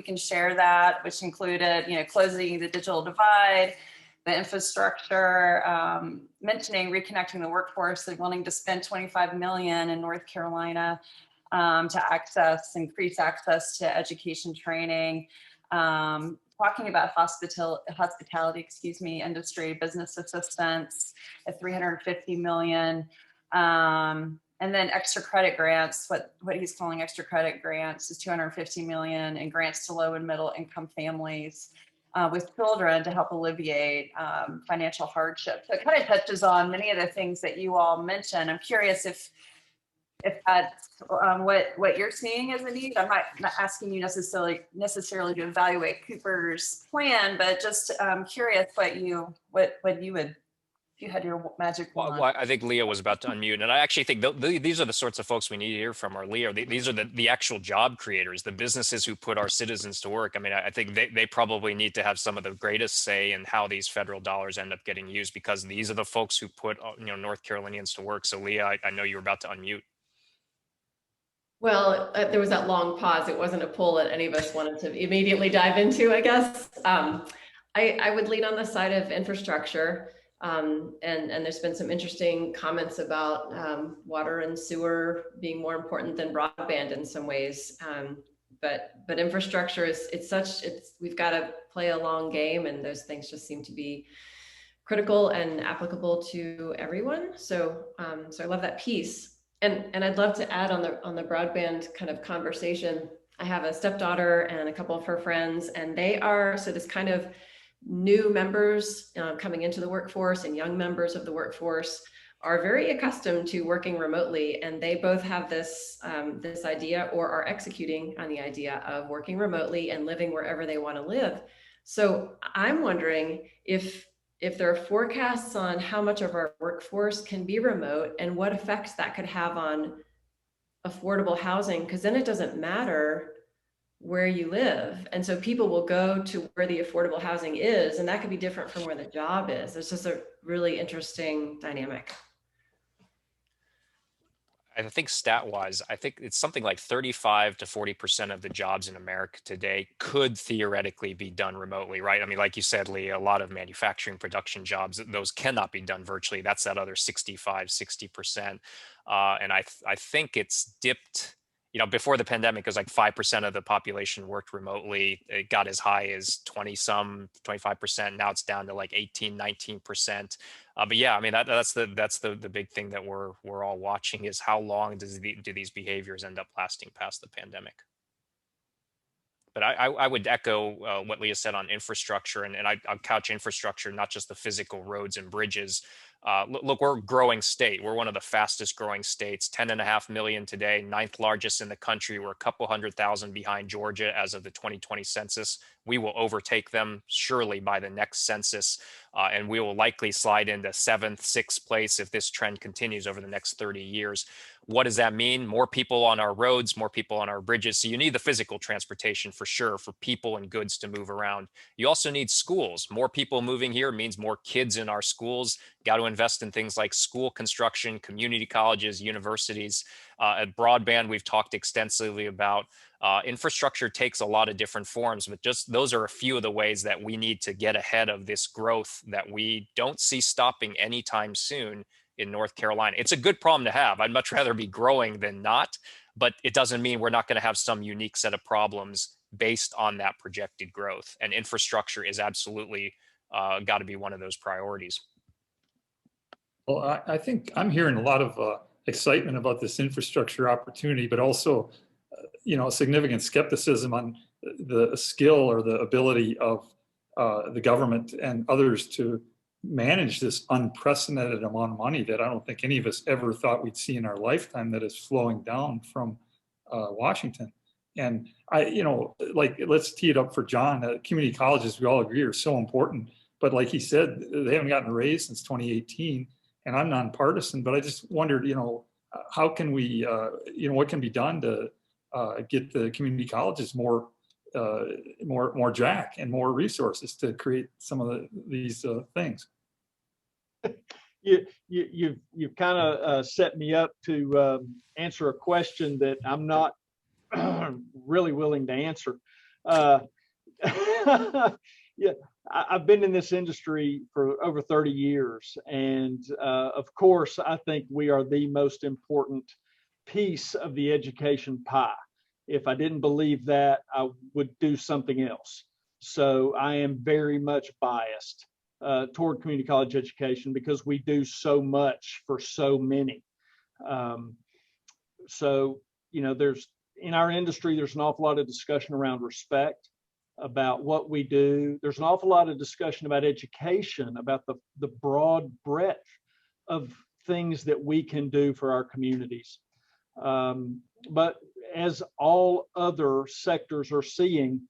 can share that, which included, you know, closing the digital divide, the infrastructure, mentioning reconnecting the workforce, and wanting to spend 25 million in North Carolina to increase access to education training, talking about hospitality, industry, business assistance at 350 million. And then extra credit grants, what he's calling extra credit grants is 250 million, and grants to low and middle income families. with children to help alleviate financial hardship. So it kind of touches on many of the things that you all mentioned. I'm curious if that's what you're seeing as a need. I'm not asking you necessarily to evaluate Cooper's plan, but just curious what you would, if you had your magic wand. Well, I think Leah was about to unmute, and I actually think these are the sorts of folks we need to hear from. Are Leah? These are the actual job creators, the businesses who put our citizens to work. I mean, I think they probably need to have some of the greatest say in how these federal dollars end up getting used, because these are the folks who put North Carolinians to work. So Leah, I know you were about to unmute. Well, there was that long pause. It wasn't a poll that any of us wanted to immediately dive into, I guess. I would lean on the side of infrastructure. And there's been some interesting comments about water and sewer being more important than broadband in some ways. But infrastructure we've got to play a long game, and those things just seem to be critical and applicable to everyone. So I love that piece. And I'd love to add on the broadband kind of conversation. I have a stepdaughter and a couple of her friends, and this kind of new members coming into the workforce and young members of the workforce are very accustomed to working remotely, and they both have this idea, or are executing on the idea of working remotely and living wherever they want to live. So I'm wondering if there are forecasts on how much of our workforce can be remote and what effects that could have on affordable housing, because then it doesn't matter where you live. And so people will go to where the affordable housing is, and that could be different from where the job is. It's just a really interesting dynamic. I think stat-wise, I think it's something like 35 to 40% of the jobs in America today could theoretically be done remotely, right? I mean, like you said, Lee, a lot of manufacturing production jobs, those cannot be done virtually. That's that other 65, 60%. And I think it's dipped, before the pandemic, it was like 5% of the population worked remotely. It got as high as 25%. Now it's down to like 18, 19%. But yeah, I mean, that's the big thing that we're all watching, is how long do these behaviors end up lasting past the pandemic? But I would echo what Leah said on infrastructure, and I'll couch infrastructure, not just the physical roads and bridges. Look, we're a growing state. We're one of the fastest growing states, 10.5 million today, 9th largest in the country. We're a couple 100,000 behind Georgia as of the 2020 census. We will overtake them surely by the next census, and we will likely slide into 7th, 6th place if this trend continues over the next 30 years. What does that mean? More people on our roads, more people on our bridges. So you need the physical transportation for sure, for people and goods to move around. You also need schools. More people moving here means more kids in our schools. Got to invest in things like school construction, community colleges, universities. At broadband, we've talked extensively about. Infrastructure takes a lot of different forms, but just those are a few of the ways that we need to get ahead of this growth that we don't see stopping anytime soon in North Carolina. It's a good problem to have. I'd much rather be growing than not, but it doesn't mean we're not going to have some unique set of problems based on that projected growth. And infrastructure is absolutely got to be one of those priorities. Well, I think I'm hearing a lot of excitement about this infrastructure opportunity, but also, significant skepticism on the skill or the ability of the government and others to manage this unprecedented amount of money that I don't think any of us ever thought we'd see in our lifetime, that is flowing down from Washington. And let's tee it up for John. Community colleges, we all agree, are so important, but like he said, they haven't gotten a raise since 2018. And I'm nonpartisan, but I just wondered, how can we, what can be done to get the community colleges more jack and more resources to create some of these things. You've kind of set me up to answer a question that I'm not really willing to answer. Yeah, I've been in this industry for over 30 years, and of course, I think we are the most important piece of the education pie. If I didn't believe that, I would do something else. So I am very much biased toward community college education because we do so much for so many. So, there's in our industry, there's an awful lot of discussion around respect. about what we do. There's an awful lot of discussion about education, about the broad breadth of things that we can do for our communities. But as all other sectors are seeing,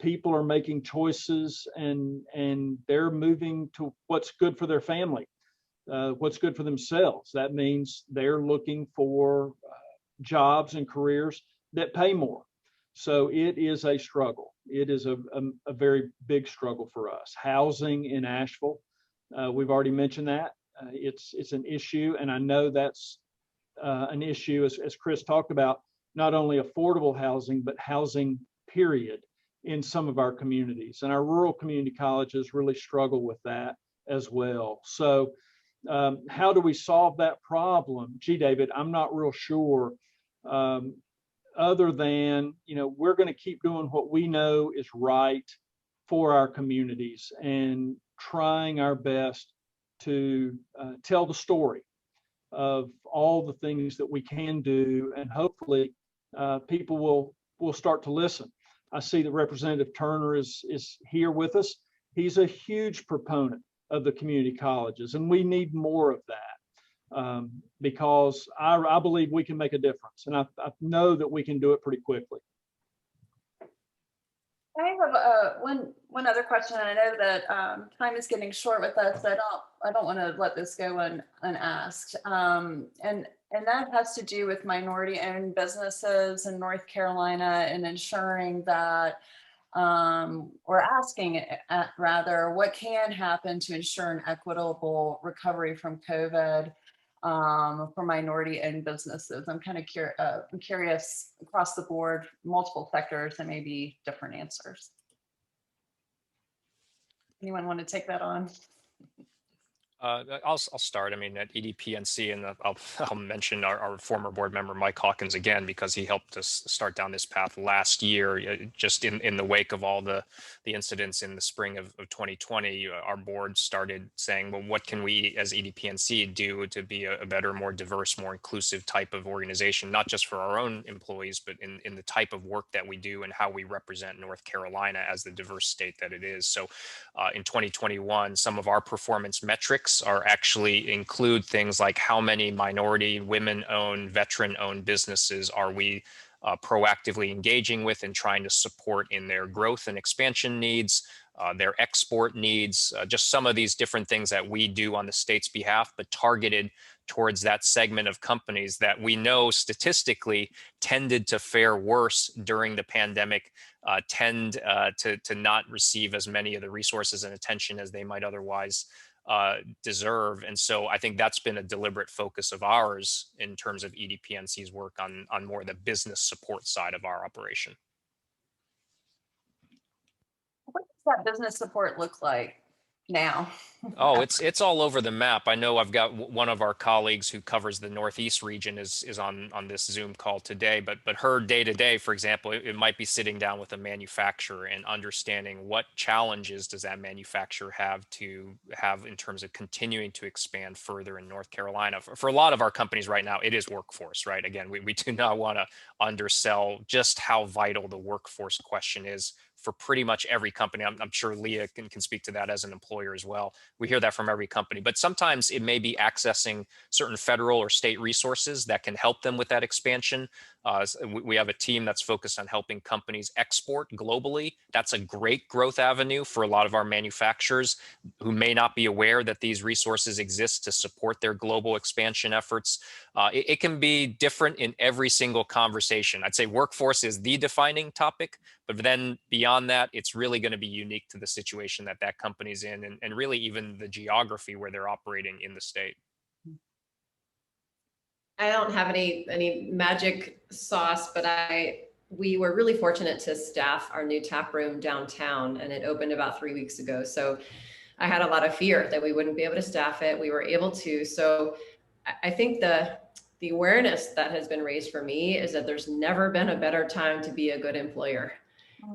people are making choices and they're moving to what's good for their family, what's good for themselves. That means they're looking for jobs and careers that pay more. So it is a struggle. It is a very big struggle for us. Housing in Asheville, we've already mentioned that. It's an issue, and I know that's an issue, as Chris talked about, not only affordable housing, but housing, period, in some of our communities. And our rural community colleges really struggle with that as well. So how do we solve that problem? Gee, David, I'm not real sure. Other than, we're going to keep doing what we know is right for our communities and trying our best to tell the story of all the things that we can do, and hopefully people will start to listen. I see that Representative Turner is here with us. He's a huge proponent of the community colleges, and we need more of that because I believe we can make a difference, and I know that we can do it pretty quickly. I have one other question. I know that time is getting short with us. I don't want to let this go unasked. And that has to do with minority-owned businesses in North Carolina and ensuring that, or asking rather, what can happen to ensure an equitable recovery from COVID for minority-owned businesses. I'm kind of curious across the board, multiple sectors, and maybe different answers. Anyone want to take that on? I'll start. I mean, at EDPNC, and I'll mention our former board member, Mike Hawkins, again, because he helped us start down this path last year, just in the wake of all the incidents in the spring of 2020. Our board started saying, well, what can we as EDPNC do to be a better, more diverse, more inclusive type of organization, not just for our own employees, but in the type of work that we do and how we represent North Carolina as the diverse state that it is. So in 2021, some of our performance metrics are actually include things like how many minority, women-owned, veteran-owned businesses are we proactively engaging with and trying to support in their growth and expansion needs, their export needs, just some of these different things that we do on the state's behalf, but targeted towards that segment of companies that we know statistically tended to fare worse during the pandemic, tend to not receive as many of the resources and attention as they might otherwise deserve. And so I think that's been a deliberate focus of ours in terms of EDPNC's work on more the business support side of our operation. What does that business support look like now? Oh, it's all over the map. I know I've got one of our colleagues who covers the Northeast region is on this Zoom call today, but her day to day, for example, it might be sitting down with a manufacturer and understanding what challenges does that manufacturer have in terms of continuing to expand further in North Carolina. For a lot of our companies right now, it is workforce, right? Again, we do not want to undersell just how vital the workforce question is for pretty much every company. I'm sure Leah can speak to that as an employer as well. We hear that from every company, but sometimes it may be accessing certain federal or state resources that can help them with that expansion. We have a team that's focused on helping companies export globally. That's a great growth avenue for a lot of our manufacturers who may not be aware that these resources exist to support their global expansion efforts. It can be different in every single conversation. I'd say workforce is the defining topic, but then beyond that, it's really going to be unique to the situation that company's in, and really even the geography where they're operating in the state. I don't have any magic sauce, but we were really fortunate to staff our new tap room downtown, and it opened about 3 weeks ago. So I had a lot of fear that we wouldn't be able to staff it. We were able to. So I think the awareness that has been raised for me is that there's never been a better time to be a good employer.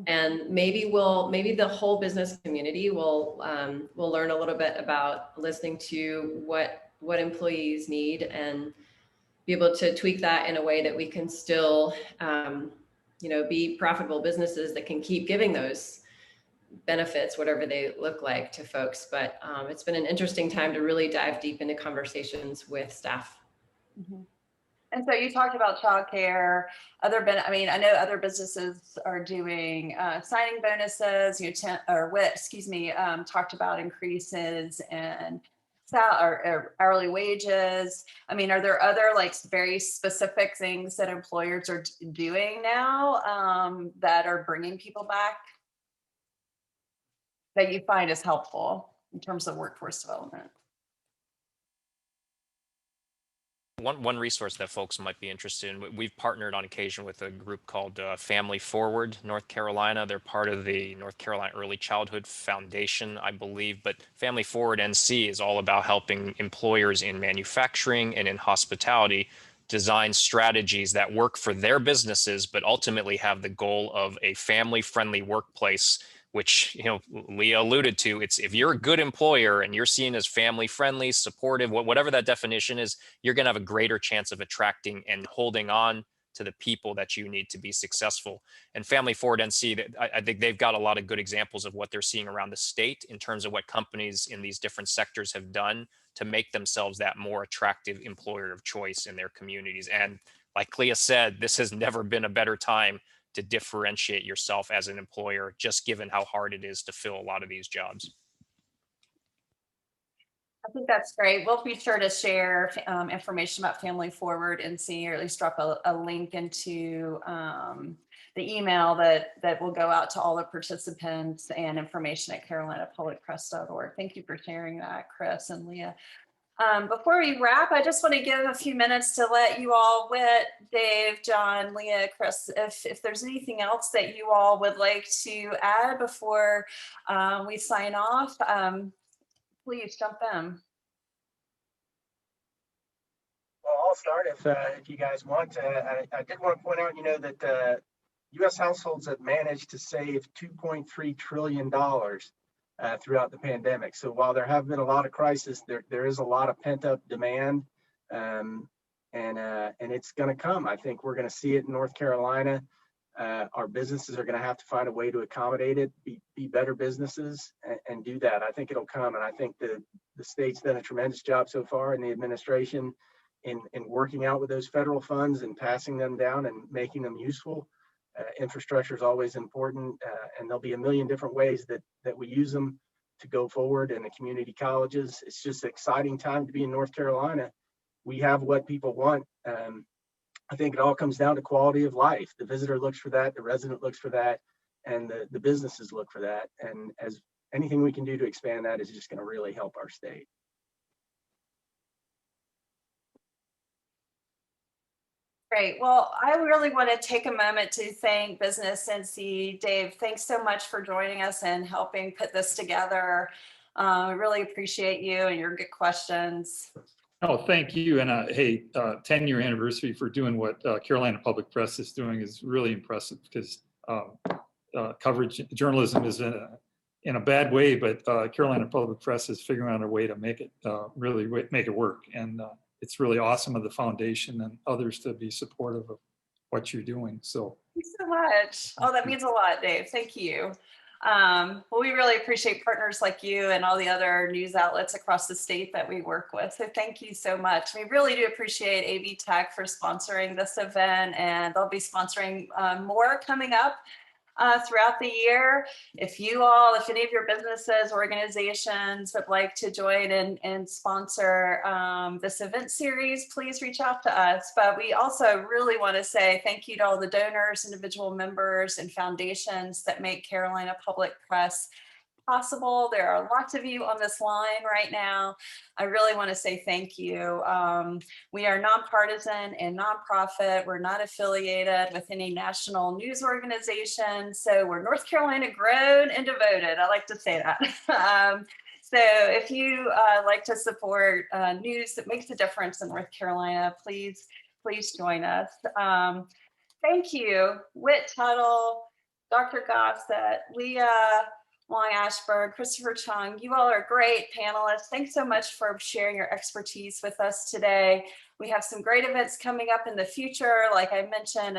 And maybe the whole business community will learn a little bit about listening to what employees need and be able to tweak that in a way that we can still, be profitable businesses that can keep giving those benefits, whatever they look like to folks. But it's been an interesting time to really dive deep into conversations with staff. Mhm. And so you talked about childcare, I mean, I know other businesses are doing signing bonuses, talked about increases in or hourly wages. I mean, are there other like very specific things that employers are doing now that are bringing people back that you find is helpful in terms of workforce development? One resource that folks might be interested in, we've partnered on occasion with a group called Family Forward North Carolina. They're part of the North Carolina Early Childhood Foundation, I believe. But Family Forward NC is all about helping employers in manufacturing and in hospitality design strategies that work for their businesses, but ultimately have the goal of a family-friendly workplace, which, you know, Leah alluded to. It's if you're a good employer and you're seen as family-friendly, supportive, whatever that definition is, you're going to have a greater chance of attracting and holding on to the people that you need to be successful. And Family Forward NC, I think they've got a lot of good examples of what they're seeing around the state in terms of what companies in these different sectors have done to make themselves that more attractive employer of choice in their communities. And like Clea said, this has never been a better time to differentiate yourself as an employer, just given how hard it is to fill a lot of these jobs. I think that's great. We'll be sure to share information about Family Forward and see, or at least drop a link into the email that will go out to all the participants, and information at carolinapublicpress.org. Thank you for sharing that, Chris and Leah. Before we wrap, I just want to give a few minutes to let you all, Whit, Dave, John, Leah, Chris, if there's anything else that you all would like to add before we sign off. Please jump in. Well, I'll start if you guys want. I did want to point out, that U.S. households have managed to save $2.3 trillion throughout the pandemic. So while there have been a lot of crises, there is a lot of pent up demand, and it's going to come. I think we're going to see it in North Carolina. Our businesses are going to have to find a way to accommodate it, be better businesses, and do that. I think it'll come, and I think the state's done a tremendous job so far, in the administration, in working out with those federal funds and passing them down and making them useful. Infrastructure is always important, and there'll be a million different ways that we use them to go forward. And the community colleges, it's just an exciting time to be in North Carolina. We have what people want. I think it all comes down to quality of life. The visitor looks for that, the resident looks for that, and the businesses look for that. And as anything we can do to expand that is just going to really help our state. Great. Well, I really want to take a moment to thank Business NC. Dave, thanks so much for joining us and helping put this together. I really appreciate you and your good questions. Oh, thank you. And hey, 10-year anniversary for doing what Carolina Public Press is doing is really impressive, because coverage journalism is in a bad way, but Carolina Public Press is figuring out a way to make it really make it work. And it's really awesome of the foundation and others to be supportive of what you're doing. So thanks so much. Oh, that means a lot, Dave. Thank you. Well, we really appreciate partners like you and all the other news outlets across the state that we work with. So thank you so much. We really do appreciate AV Tech for sponsoring this event, and they'll be sponsoring more coming up throughout the year. If any of your businesses, organizations would like to join and sponsor this event series, please reach out to us. But we also really want to say thank you to all the donors, individual members, and foundations that make Carolina Public Press possible. There are lots of you on this line right now. I really want to say thank you. We are nonpartisan and nonprofit. We're not affiliated with any national news organization. So we're North Carolina grown and devoted. I like to say that. So if you like to support news that makes a difference in North Carolina, please join us. Thank you, Whit Tuttle, Dr. Gossett, Leah Long Ashburn, Christopher Chung. You all are great panelists. Thanks so much for sharing your expertise with us today. We have some great events coming up in the future, like I mentioned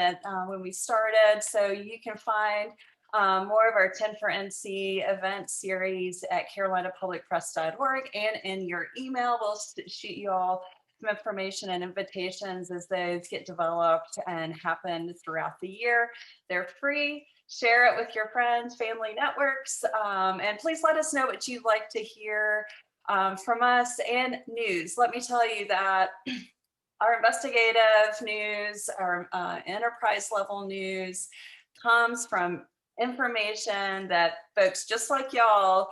when we started. So you can find more of our 10 for NC event series at carolinapublicpress.org, and in your email, we'll shoot you all some information and invitations as those get developed and happen throughout the year. They're free. Share it with your friends, family, networks, and please let us know what you'd like to hear from us, and news. Let me tell you that our investigative news, our enterprise level news comes from information that folks just like y'all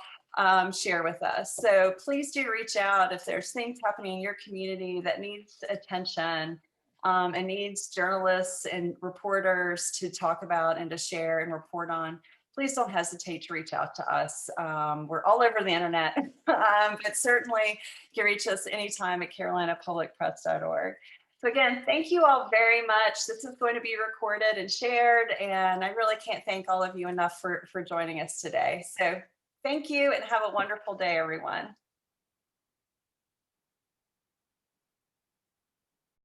share with us. So please do reach out if there's things happening in your community that needs attention and needs journalists and reporters to talk about and to share and report on. Please don't hesitate to reach out to us. We're all over the internet, but certainly you can reach us anytime at carolinapublicpress.org. So again, thank you all very much. This is going to be recorded and shared, and I really can't thank all of you enough for joining us today. So thank you and have a wonderful day, everyone.